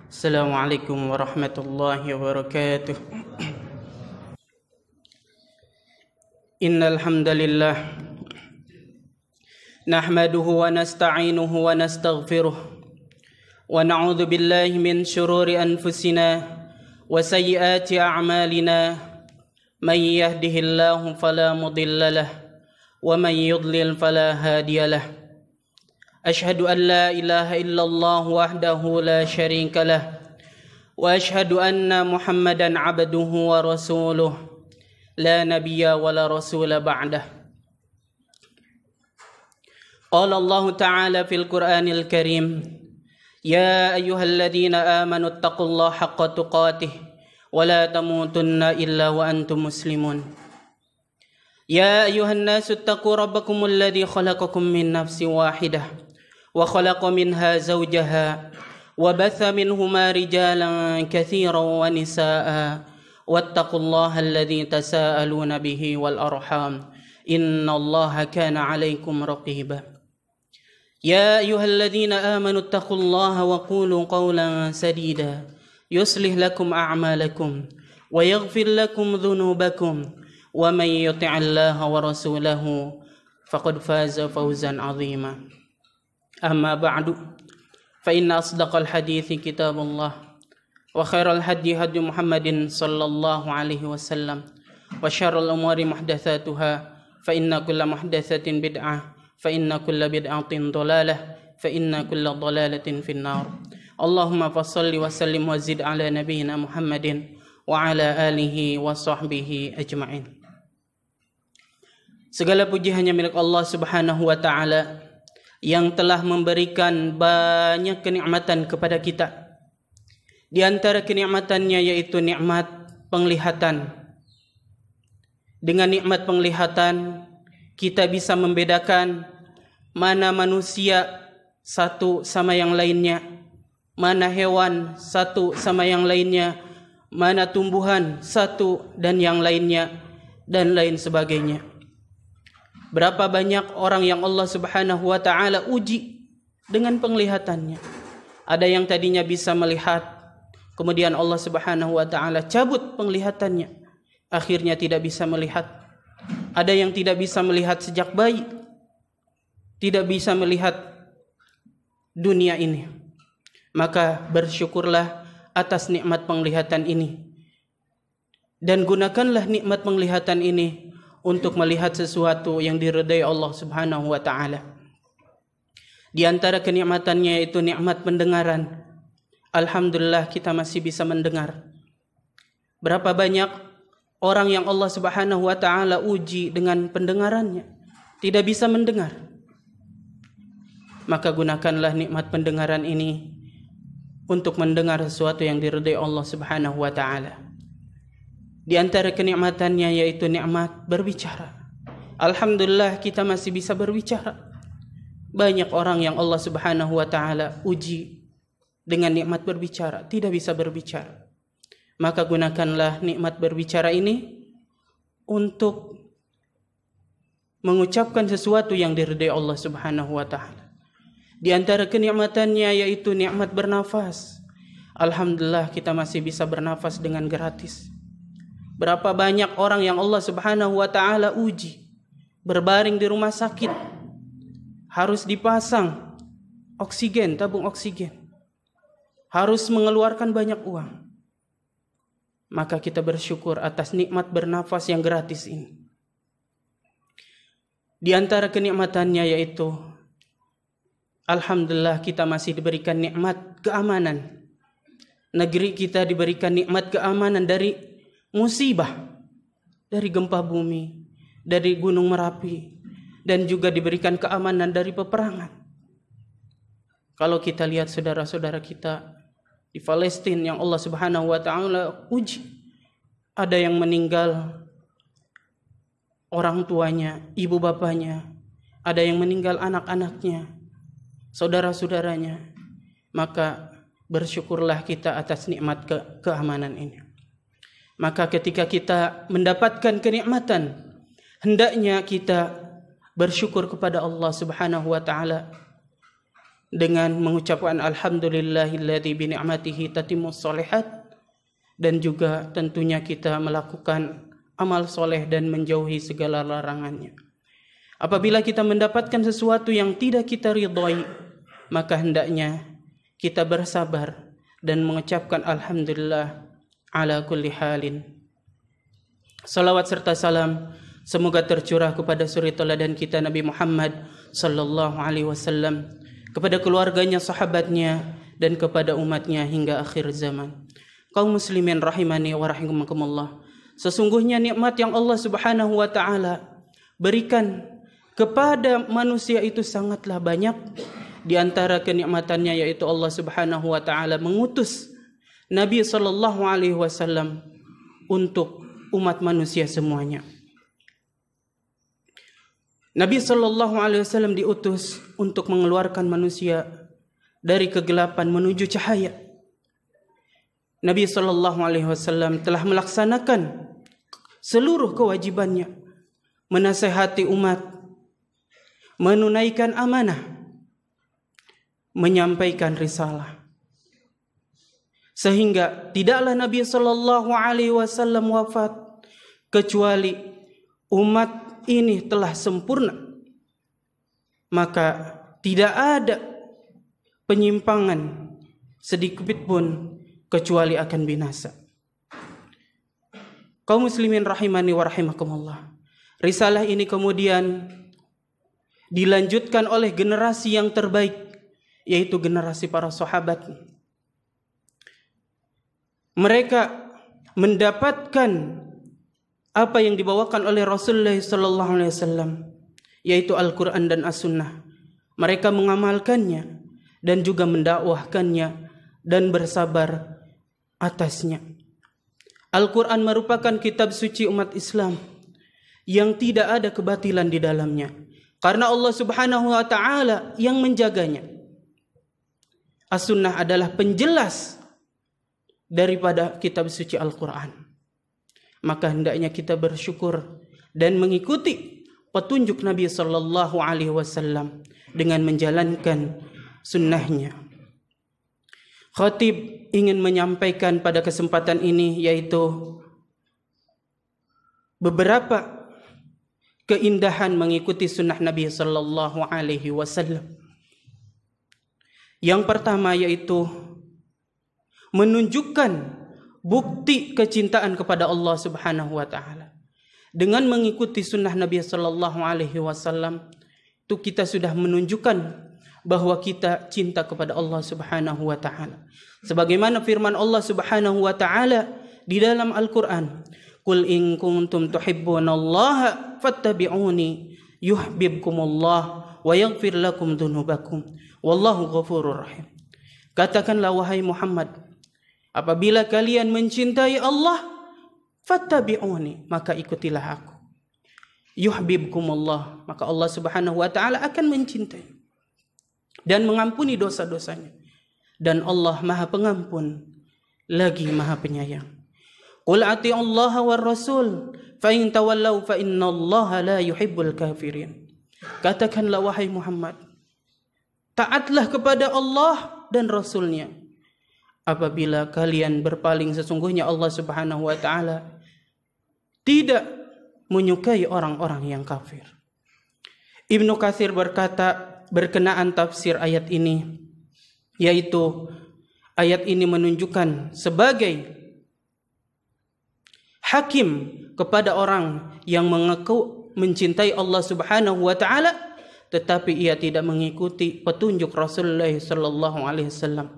Assalamualaikum warahmatullahi wabarakatuh. Innal hamdalillah nahmaduhu wa nasta'inuhu wa nastaghfiruh wa na'udzu billahi min shururi anfusina wa sayyiati a'malina may yahdihillahu fala mudilla lahu wa may yudlil fala hadiya lahu. أشهد أن لا إله إلا الله وحده لا شريك له وأشهد أن محمدا عبده ورسوله لا نبي ولا رسول بعده. قال الله تعالى في القرآن الكريم يا أيها الذين آمنوا اتقوا الله حق تقاته ولا تموتن إلا وأنتم مسلمون. يا أيها الناس اتقوا ربكم الذي خلقكم من نفس واحدة وخلق منها زوجها وبث منهما رجالا كثيرا ونساء واتقوا الله الذي تساءلون به والأرحام إن الله كان عليكم رقيبا. يا أيها الذين آمنوا اتقوا الله وقولوا قولا سديدا يصلح لكم أعمالكم ويغفر لكم ذنوبكم ومن يطع الله ورسوله فقد فاز فوزا عظيما. أما بعد فإن أصدق الحديث كتاب الله وخير الهدي هدي محمد صلى الله عليه وسلم وشر الأمور محدثاتها فإن كل محدثة بدعة فإن كل بدعة ضلالة فإن كل ضلالة في النار. اللهم فصل وسلم وزد على نبينا محمد وعلى آله وصحبه أجمعين. Segala puji hanya milik Allah Subhanahu wa taala yang telah memberikan banyak kenikmatan kepada kita. Di antara kenikmatannya yaitu nikmat penglihatan. Dengan nikmat penglihatan kita bisa membedakan mana manusia satu sama yang lainnya, mana hewan satu sama yang lainnya, mana tumbuhan satu dan yang lainnya, dan lain sebagainya. Berapa banyak orang yang Allah Subhanahu wa taala uji dengan penglihatannya. Ada yang tadinya bisa melihat, kemudian Allah Subhanahu wa taala cabut penglihatannya, akhirnya tidak bisa melihat. Ada yang tidak bisa melihat sejak bayi, tidak bisa melihat dunia ini. Maka bersyukurlah atas nikmat penglihatan ini, dan gunakanlah nikmat penglihatan ini untuk melihat sesuatu yang diridai Allah Subhanahu wa taala. Di antara kenikmatannya yaitu nikmat pendengaran. Alhamdulillah kita masih bisa mendengar. Berapa banyak orang yang Allah Subhanahu wa taala uji dengan pendengarannya, tidak bisa mendengar. Maka gunakanlah nikmat pendengaran ini untuk mendengar sesuatu yang diridai Allah Subhanahu wa taala. Di antara kenikmatannya yaitu nikmat berbicara. Alhamdulillah kita masih bisa berbicara. Banyak orang yang Allah Subhanahu wa taala uji dengan nikmat berbicara, tidak bisa berbicara. Maka gunakanlah nikmat berbicara ini untuk mengucapkan sesuatu yang diridai Allah Subhanahu wa taala. Di antara kenikmatannya yaitu nikmat bernafas. Alhamdulillah kita masih bisa bernafas dengan gratis. Berapa banyak orang yang Allah Subhanahu wa taala uji, berbaring di rumah sakit, harus dipasang oksigen, tabung oksigen, harus mengeluarkan banyak uang. Maka kita bersyukur atas nikmat bernafas yang gratis ini. Di antara kenikmatannya yaitu alhamdulillah kita masih diberikan nikmat keamanan. Negeri kita diberikan nikmat keamanan dari musibah, dari gempa bumi, dari gunung Merapi, dan juga diberikan keamanan dari peperangan. Kalau kita lihat saudara-saudara kita di Palestina yang Allah Subhanahu wa taala uji, ada yang meninggal orang tuanya, ibu bapaknya, ada yang meninggal anak-anaknya, saudara-saudaranya. Maka bersyukurlah kita atas nikmat keamanan ini. Maka ketika kita mendapatkan kenikmatan, hendaknya kita bersyukur kepada Allah Subhanahu wa taala dengan mengucapkan alhamdulillahilladzi bi ni'matihi tatimmus shalihat, dan juga tentunya kita melakukan amal soleh dan menjauhi segala larangannya. Apabila kita mendapatkan sesuatu yang tidak kita ridhoi, maka hendaknya kita bersabar dan mengucapkan alhamdulillah ala kulli halin. Salawat serta salam semoga tercurah kepada suri teladan kita Nabi Muhammad sallallahu alaihi wasallam, kepada keluarganya, sahabatnya, dan kepada umatnya hingga akhir zaman. Kaum muslimin rahimani wa rahimakumullah, sesungguhnya nikmat yang Allah Subhanahu wa taala berikan kepada manusia itu sangatlah banyak. Di antara kenikmatannya yaitu Allah Subhanahu wa taala mengutus Nabi sallallahu alaihi wasallam untuk umat manusia semuanya. Nabi sallallahu alaihi wasallam diutus untuk mengeluarkan manusia dari kegelapan menuju cahaya. Nabi sallallahu alaihi wasallam telah melaksanakan seluruh kewajibannya, menasihati umat, menunaikan amanah, menyampaikan risalah. Sehingga tidaklah Nabi sallallahu alaihi wasallam wafat kecuali umat ini telah sempurna. Maka tidak ada penyimpangan sedikit pun kecuali akan binasa. Kaum muslimin rahimani wa rahimakumullah, risalah ini kemudian dilanjutkan oleh generasi yang terbaik, yaitu generasi para sahabat. Mereka mendapatkan apa yang dibawakan oleh Rasulullah sallallahu alaihi wasallam, yaitu Al-Qur'an dan As-Sunnah. Mereka mengamalkannya dan juga mendakwahkannya dan bersabar atasnya. Al-Qur'an merupakan kitab suci umat Islam yang tidak ada kebatilan di dalamnya, karena Allah Subhanahu wa taala yang menjaganya. As-Sunnah adalah penjelas daripada kitab suci Al-Qur'an. Maka hendaknya kita bersyukur dan mengikuti petunjuk Nabi sallallahu alaihi wasallam dengan menjalankan sunnahnya. Khatib ingin menyampaikan pada kesempatan ini yaitu beberapa keindahan mengikuti sunnah Nabi sallallahu alaihi wasallam. Yang pertama yaitu menunjukkan bukti kecintaan kepada Allah Subhanahu wa taala. Dengan mengikuti sunnah Nabi sallallahu alaihi wasallam, itu kita sudah menunjukkan bahwa kita cinta kepada Allah Subhanahu wa taala. Sebagaimana firman Allah Subhanahu wa taala di dalam Al-Qur'an, "Qul in kuntum tuhibbunallaha fattabi'uni yuhibbukumullah wa yaghfir lakum dzunubakum wallahu ghafurur rahim." Katakanlah wahai Muhammad, apabila kalian mencintai Allah, fattabi'uni, maka ikutilah aku. Yuhibbukumullah, maka Allah Subhanahu wa taala akan mencintai dan mengampuni dosa-dosanya. Dan Allah Maha Pengampun lagi Maha Penyayang. Qul ati'ullaha war rasul fa in tawallaw fa innallaha la yuhibbul kafirin. Katakanlah wahai Muhammad, taatlah kepada Allah dan Rasulnya. Apabila kalian berpaling, sesungguhnya Allah Subhanahu wa taala tidak menyukai orang-orang yang kafir. Ibnu Katsir berkata berkenaan tafsir ayat ini, yaitu ayat ini menunjukkan sebagai hakim kepada orang yang mengaku mencintai Allah Subhanahu wa taala tetapi ia tidak mengikuti petunjuk Rasulullah sallallahu alaihi wasallam.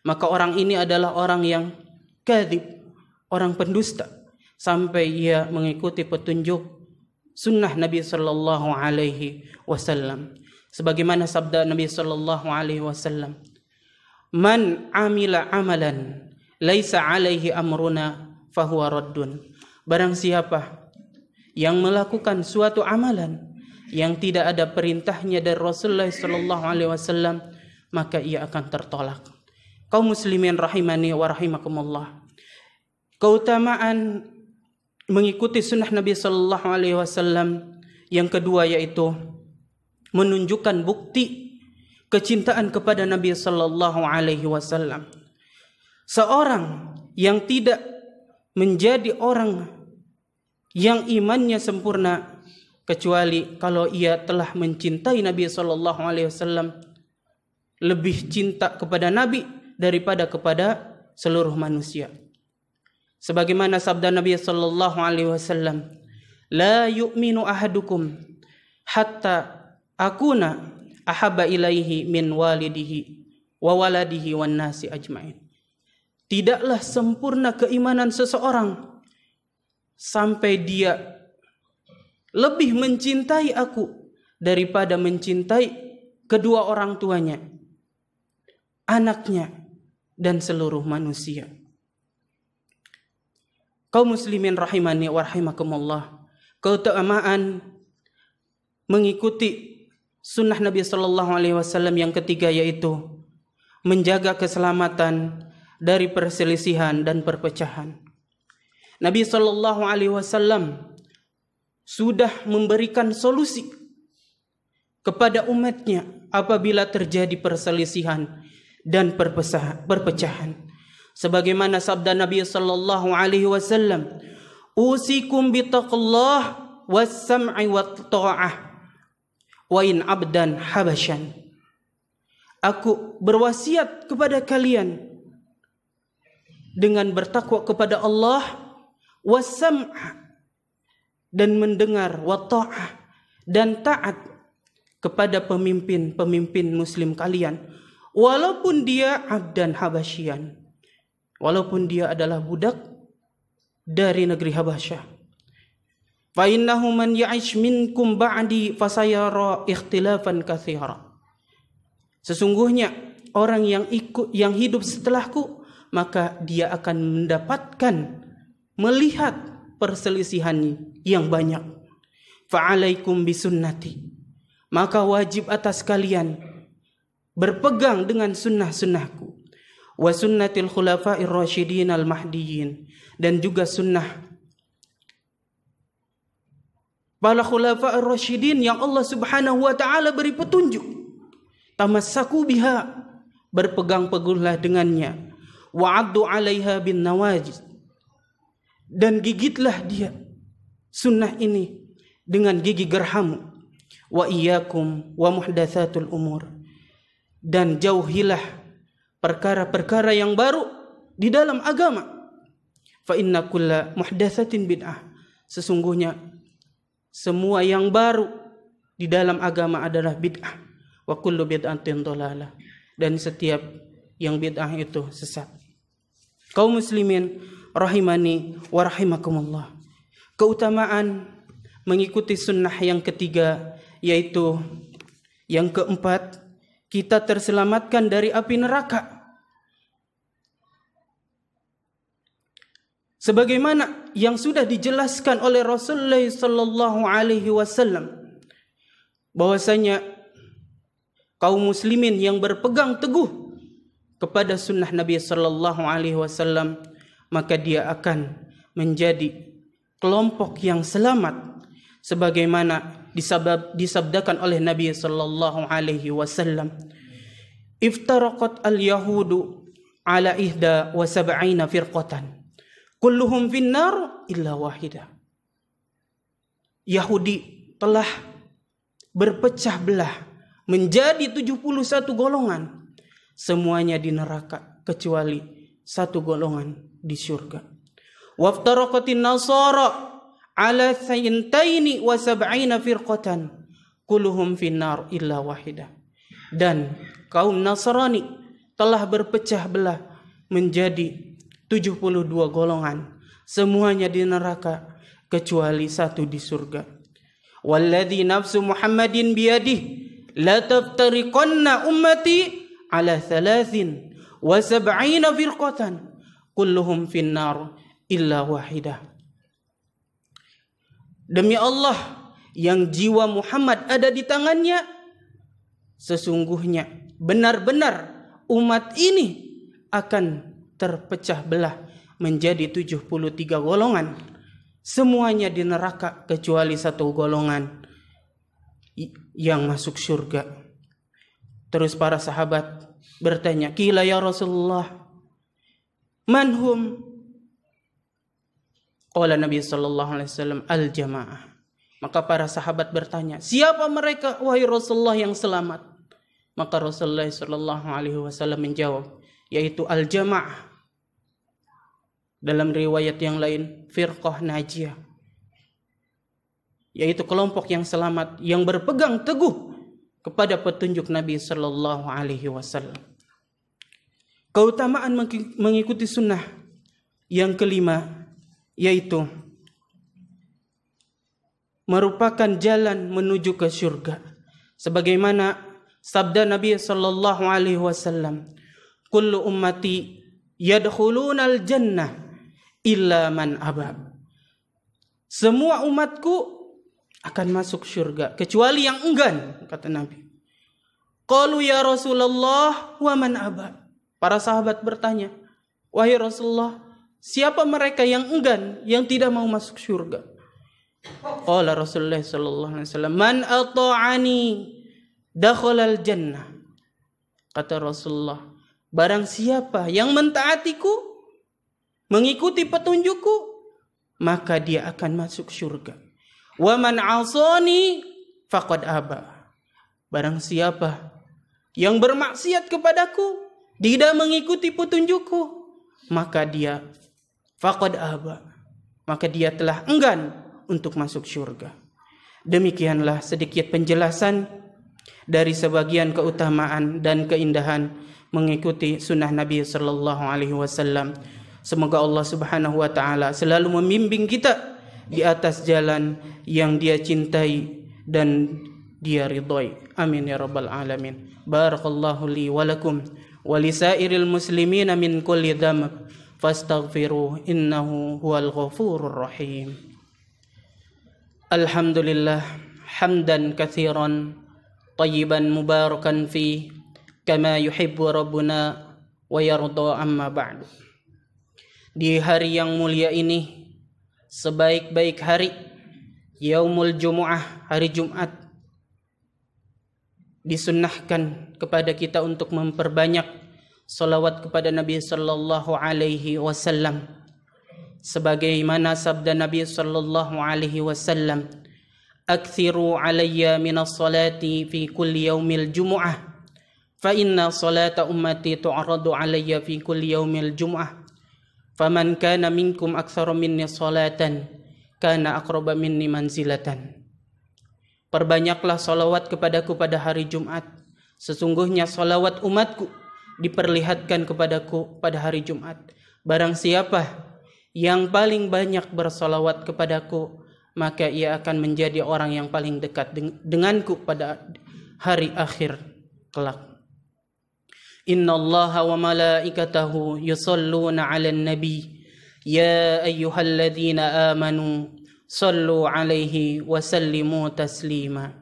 Maka orang ini adalah orang yang kadzib, orang pendusta, sampai ia mengikuti petunjuk sunnah Nabi sallallahu alaihi wasallam. Sebagaimana sabda Nabi sallallahu alaihi wasallam, "Man amila amalan laisa alaihi amruna fahuwa raddun." Barang siapa yang melakukan suatu amalan yang tidak ada perintahnya dari Rasulullah sallallahu alaihi wasallam, maka ia akan tertolak. Kaum muslimin rahimani wa rahimakumullah, keutamaan mengikuti sunnah Nabi sallallahu alaihi wasallam yang kedua yaitu menunjukkan bukti kecintaan kepada Nabi sallallahu alaihi wasallam. Seorang yang tidak menjadi orang yang imannya sempurna kecuali kalau ia telah mencintai Nabi sallallahu alaihi wasallam, lebih cinta kepada Nabi daripada kepada seluruh manusia. Sebagaimana sabda Nabi sallallahu alaihi wasallam, "La yu'minu ahadukum hatta akuna ahabba ilaihi min walidihi wa waladihi wan nasi ajmain." Tidaklah sempurna keimanan seseorang sampai dia lebih mencintai aku daripada mencintai kedua orang tuanya, anaknya, dan seluruh manusia. Kaum muslimin rahimani wa rahimakumullah, keutamaan mengikuti sunnah Nabi sallallahu alaihi wasallam yang ketiga yaitu menjaga keselamatan dari perselisihan dan perpecahan. Nabi sallallahu alaihi wasallam sudah memberikan solusi kepada umatnya apabila terjadi perselisihan dan perpecahan. Sebagaimana sabda Nabi sallallahu alaihi wasallam, "Usikum bitaqullah was-sam'i wat-tha'ah wa in 'abdan habasyan." Aku berwasiat kepada kalian dengan bertakwa kepada Allah, was-sam' dan mendengar, wa-tha'ah dan taat kepada pemimpin-pemimpin muslim kalian, walaupun dia abdan habasyian, walaupun dia adalah budak dari negeri Habasyah. Fa innahu man ya'ish minkum ba'di fasayara ikhtilafan katsira. Sesungguhnya orang yang hidup setelahku, maka dia akan melihat perselisihan yang banyak. Fa'alaikum bisunnati. Maka wajib atas kalian berpegang dengan sunnah-sunnahku. Wa sunnatil khulafa'ir rasyidin al-mahdiyyin, dan juga sunnah para khulafa'ir rasyidin yang Allah Subhanahu wa taala beri petunjuk. Tamassaku biha, berpegang teguhlah dengannya. Wa'addu 'alaiha bin nawajiz, dan gigitlah dia sunnah ini dengan gigi gerhamu. Wa iyyakum wa muhdatsatul umur, dan jauhilah perkara-perkara yang baru di dalam agama. Fa inna kulla muhdatsatin bid'ah, sesungguhnya semua yang baru di dalam agama adalah bid'ah. Wa kullu bid'atin dhalalah, dan setiap yang bid'ah itu sesat. Kaum muslimin rahimani wa rahimakumullah, keutamaan mengikuti sunnah yang ketiga yaitu yang keempat, kita terselamatkan dari api neraka. Sebagaimana yang sudah dijelaskan oleh Rasulullah sallallahu alaihi wasallam, bahwasanya kaum muslimin yang berpegang teguh kepada sunnah Nabi sallallahu alaihi wasallam, maka dia akan menjadi kelompok yang selamat, sebagaimana disabdakan oleh Nabi sallallahu alaihi wasallam, iftaraqat al-yahudu ala 71 firqatan kulluhum finnar illa wahidah. Yahudi telah berpecah belah menjadi 71 golongan, semuanya di neraka kecuali satu golongan di surga. Waftaraqatin nasara ala 72 firqatan kulluhum finnar illa wahidah. Dan kaum Nasrani telah berpecah belah menjadi 72 golongan, semuanya di neraka kecuali satu di surga. Walladzi nafsu Muhammadin biyadihi la taftariqanna ummati ala 73 firqatan kulluhum finnar illa wahidah. Demi Allah yang jiwa Muhammad ada di tangannya, sesungguhnya benar-benar umat ini akan terpecah belah menjadi 73 golongan, semuanya di neraka kecuali satu golongan yang masuk surga. Terus para sahabat bertanya, "Qila ya Rasulullah, man hum?" Qala Nabi sallallahu alaihi wasallam, "Al-jamaah." Maka para sahabat bertanya, "Siapa mereka wahai Rasulullah yang selamat?" Maka Rasulullah sallallahu alaihi wasallam menjawab, yaitu al-jamaah. Dalam riwayat yang lain, firqah najiyah, yaitu kelompok yang selamat yang berpegang teguh kepada petunjuk Nabi sallallahu alaihi wasallam. Keutamaan mengikuti sunnah yang kelima, yaitu merupakan jalan menuju ke surga. Sebagaimana sabda Nabi sallallahu alaihi wasallam, "Kullu ummati yadkhulunal jannah illa man aba." Semua umatku akan masuk surga kecuali yang enggan, kata Nabi. Qalu ya Rasulullah wa man aba. Para sahabat bertanya, "Wahai Rasulullah, siapa mereka yang enggan, yang tidak mau masuk surga?" Qala Rasulullah sallallahu alaihi wasallam, "Man ata'ani dakhalal jannah." Kata Rasulullah, barang siapa yang mentaatiku, mengikuti petunjukku, maka dia akan masuk surga. Wa man 'asani faqad aba. Barang siapa yang bermaksiat kepadaku, tidak mengikuti petunjukku, maka dia faqad aba, maka dia telah enggan untuk masuk surga. Demikianlah sedikit penjelasan dari sebagian keutamaan dan keindahan mengikuti sunnah Nabi sallallahu alaihi wasallam. Semoga Allah Subhanahu wa taala selalu membimbing kita di atas jalan yang Dia cintai dan Dia ridhai. Amin ya rabbal alamin. Barakallahu li wa lakum wa lisairil muslimina min kulli dhanb fastaghfiruh innahu huwal ghafurur rahim. Alhamdulillah hamdan katsiran tayyiban mubarakan fi kama yuhibbu rabbuna wa yarda, amma ba'du. Di hari yang mulia ini, sebaik-baik hari, Yaumul Jumu'ah, hari Jumat, disunnahkan kepada kita untuk memperbanyak salawat kepada Nabi sallallahu alaihi wasallam. Sebagaimana sabda Nabi sallallahu alaihi wasallam, "Aktsiru alayya minas salati fi kulli yaumil jumu'ah, fa inna salata ummati tu'radu alayya fi kulli yaumil jumu'ah. Faman kana minkum aktsara minni salatan, kana aqraba minni manzilatan." Perbanyaklah salawat kepadaku pada hari Jumat. Sesungguhnya salawat umatku diperlihatkan kepadaku pada hari Jumat. Barang siapa yang paling banyak bersalawat kepadaku, maka ia akan menjadi orang yang paling dekat denganku pada hari akhir kelak. Innallaha wa malaikatahu yusalluna 'alan nabi ya ayyuhalladzina amanu sallu 'alaihi wa sallimu taslima.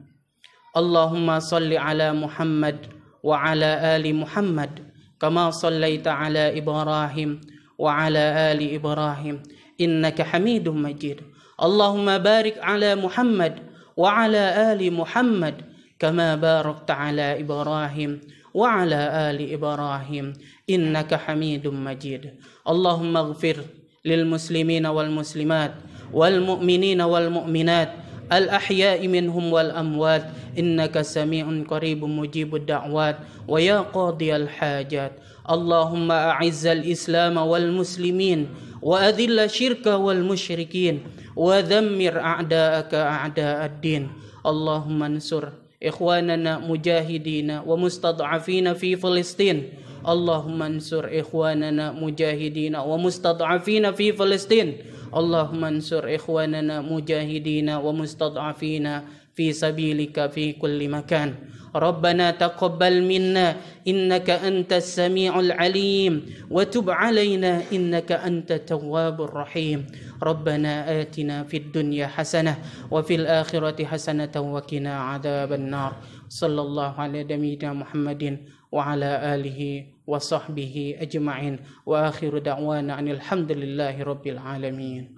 Allahumma salli 'ala Muhammad wa 'ala ali Muhammad kama sallaita 'ala Ibrahim wa 'ala ali Ibrahim innaka Hamidum Majid. Allahumma barik 'ala Muhammad wa 'ala ali Muhammad kama barakta 'ala Ibrahim wa 'ala ali Ibrahim innaka Hamidum Majid. Allahumma ighfir lil muslimina wal muslimat wal mu'minina wal mu'minat al ahya'i minhum wal amwat innaka sami'un qaribun mujibud da'wat wa ya qadiyal hajat. Allahumma a'izzal islam wal muslimin wa adhilla syirka wal musyrikin wa dhammir a'da'aka a'da'ad din. Allahumma ansur ikhwanana mujahidina wa mustad'afina fi Filistin. Allahumma ansur ikhwanana mujahidina wa mustad'afina fi Filistin. Allahumma ansur ikhwanana mujahidina wa mustad'afina fi sabilika fi kulli makan. Rabbana taqabbal minna innaka antas sami'ul alim wa tub 'alaina innaka antat tawwabur rahim. Rabbana atina fid dunya hasanah wa fil akhirati hasanatan wa qina 'adzaban nar. Sallallahu ala nabiyyina Muhammadin wa ala alihi wa sahbihi ajma'in wa akhiru da'wana alhamdulillahi rabbil alamin.